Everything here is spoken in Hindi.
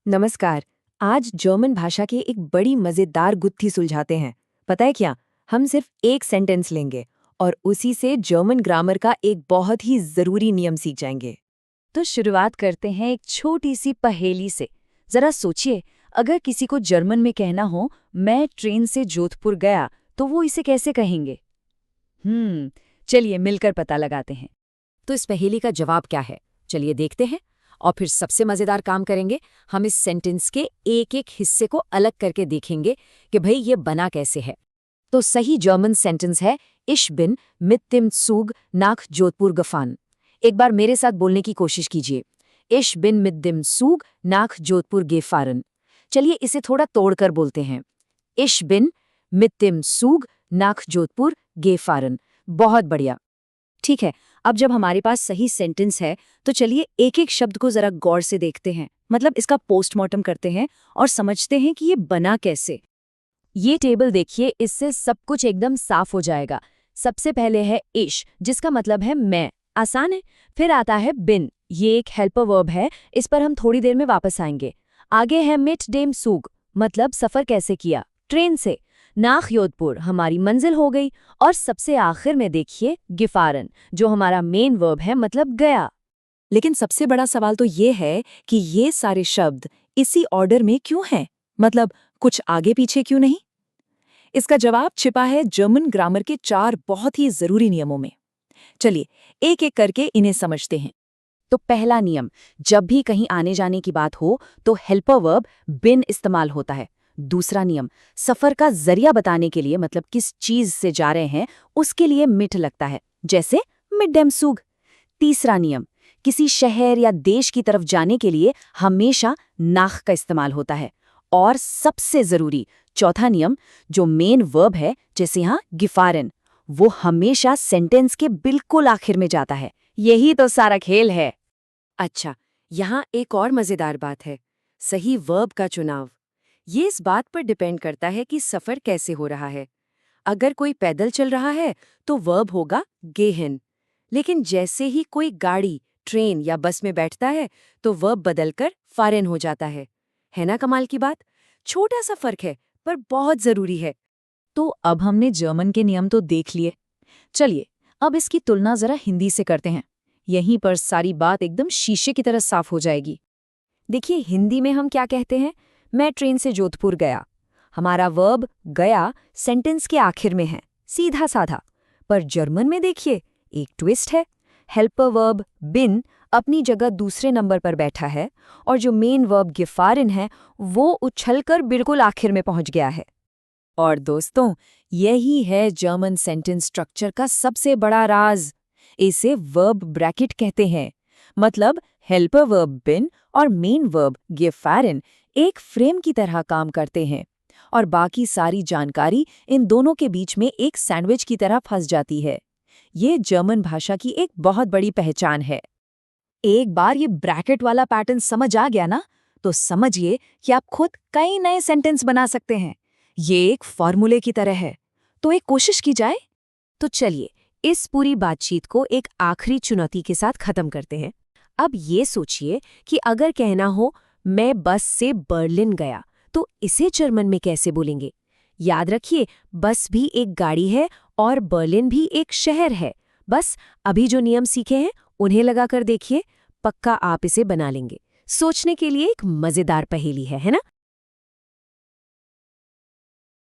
नमस्कार। आज जर्मन भाषा की एक बड़ी मजेदार गुत्थी सुलझाते हैं। पता है क्या? हम सिर्फ एक सेंटेंस लेंगे और उसी से जर्मन ग्रामर का एक बहुत ही जरूरी नियम सीख जाएंगे। तो शुरुआत करते हैं एक छोटी सी पहेली से। जरा सोचिए, अगर किसी को जर्मन में कहना हो मैं ट्रेन से जोधपुर गया, तो वो इसे कैसे कहेंगे? चलिए मिलकर पता लगाते हैं। तो इस पहेली का जवाब क्या है, चलिए देखते हैं। और फिर सबसे मजेदार काम करेंगे, हम इस सेंटेंस के एक एक हिस्से को अलग करके देखेंगे कि भाई ये बना कैसे है। तो सही जर्मन सेंटेंस है इश बिन मिट देम ज़ुग नाख जोधपुर गफान। एक बार मेरे साथ बोलने की कोशिश कीजिए। इश बिन मिट देम ज़ुग नाख जोधपुर गेफारन। चलिए इसे थोड़ा तोड़कर बोलते हैं। इश बिन मिट देम ज़ुग नाख जोधपुर गेफारन। बहुत बढ़िया। ठीक है, अब जब हमारे पास सही सेंटेंस है तो चलिए एक एक शब्द को जरा गौर से देखते हैं, मतलब इसका पोस्टमार्टम करते हैं और समझते हैं कि ये बना कैसे। ये टेबल देखिए, इससे सब कुछ एकदम साफ हो जाएगा। सबसे पहले है इश, जिसका मतलब है मैं, आसान है। फिर आता है बिन, ये एक हेल्पर वर्ब है, इस पर हम थोड़ी देर में वापस आएंगे। आगे है मिट डेम सूग, मतलब सफर कैसे किया, ट्रेन से। नाख योधपुर, हमारी मंजिल हो गई। और सबसे आखिर में देखिए गिफारन, जो हमारा मेन वर्ब है, मतलब गया। लेकिन सबसे बड़ा सवाल तो ये है कि ये सारे शब्द इसी ऑर्डर में क्यों हैं? मतलब कुछ आगे पीछे क्यों नहीं? इसका जवाब छिपा है जर्मन ग्रामर के 4 बहुत ही जरूरी नियमों में। चलिए एक एक करके इन्हें समझते हैं। तो पहला नियम, जब भी कहीं आने जाने की बात हो तो हेल्पर वर्ब बिन इस्तेमाल होता है। दूसरा नियम, सफर का जरिया बताने के लिए, मतलब किस चीज से जा रहे हैं, उसके लिए मिट लगता है, जैसे मिट डेम सूग। तीसरा नियम, किसी शहर या देश की तरफ जाने के लिए हमेशा नाख का इस्तेमाल होता है। और सबसे जरूरी चौथा नियम, जो मेन वर्ब है, जैसे यहाँ गिफारन, वो हमेशा सेंटेंस के बिल्कुल आखिर में जाता है। यही तो सारा खेल है। अच्छा, यहाँ एक और मजेदार बात है, सही वर्ब का चुनाव। ये इस बात पर डिपेंड करता है कि सफर कैसे हो रहा है। अगर कोई पैदल चल रहा है तो वर्ब होगा गेहन, लेकिन जैसे ही कोई गाड़ी, ट्रेन या बस में बैठता है तो वर्ब बदलकर फारेन हो जाता है ना कमाल की बात? छोटा सा फर्क है पर बहुत जरूरी है। तो अब हमने जर्मन के नियम तो देख लिए। चलिए अब इसकी तुलना जरा हिंदी से करते हैं। यहीं पर सारी बात एकदम शीशे की तरह साफ हो जाएगी। देखिए हिंदी में हम क्या कहते हैं, मैं ट्रेन से जोधपुर गया। हमारा वर्ब गया सेंटेंस के आखिर में है, सीधा साधा। पर जर्मन में देखिए एक ट्विस्ट है। हेल्पर वर्ब बिन अपनी जगह दूसरे नंबर पर बैठा है और जो मेन वर्ब गिफारिन है वो उछलकर बिल्कुल आखिर में पहुंच गया है। और दोस्तों, यही है जर्मन सेंटेंस स्ट्रक्चर का सबसे बड़ा राज। इसे वर्ब ब्रैकेट कहते हैं। मतलब हेल्पर वर्ब बिन और मेन वर्ब गिफारिन एक फ्रेम की तरह काम करते हैं और बाकी सारी जानकारी इन दोनों के बीच में एक सैंडविच की तरह फंस जाती है। ये जर्मन भाषा की एक बहुत बड़ी पहचान है। एक बार ये ब्रैकेट वाला पैटर्न समझ आ गया ना, तो समझिए कि आप खुद कई नए सेंटेंस बना सकते हैं। ये एक फॉर्मूले की तरह है। तो एक कोशिश की जाए। तो चलिए इस पूरी बातचीत को एक आखिरी चुनौती के साथ खत्म करते हैं। अब ये सोचिए कि अगर कहना हो मैं बस से बर्लिन गया, तो इसे जर्मन में कैसे बोलेंगे? याद रखिए, बस भी एक गाड़ी है और बर्लिन भी एक शहर है। बस अभी जो नियम सीखे हैं उन्हें लगाकर देखिए, पक्का आप इसे बना लेंगे। सोचने के लिए एक मजेदार पहेली है ना?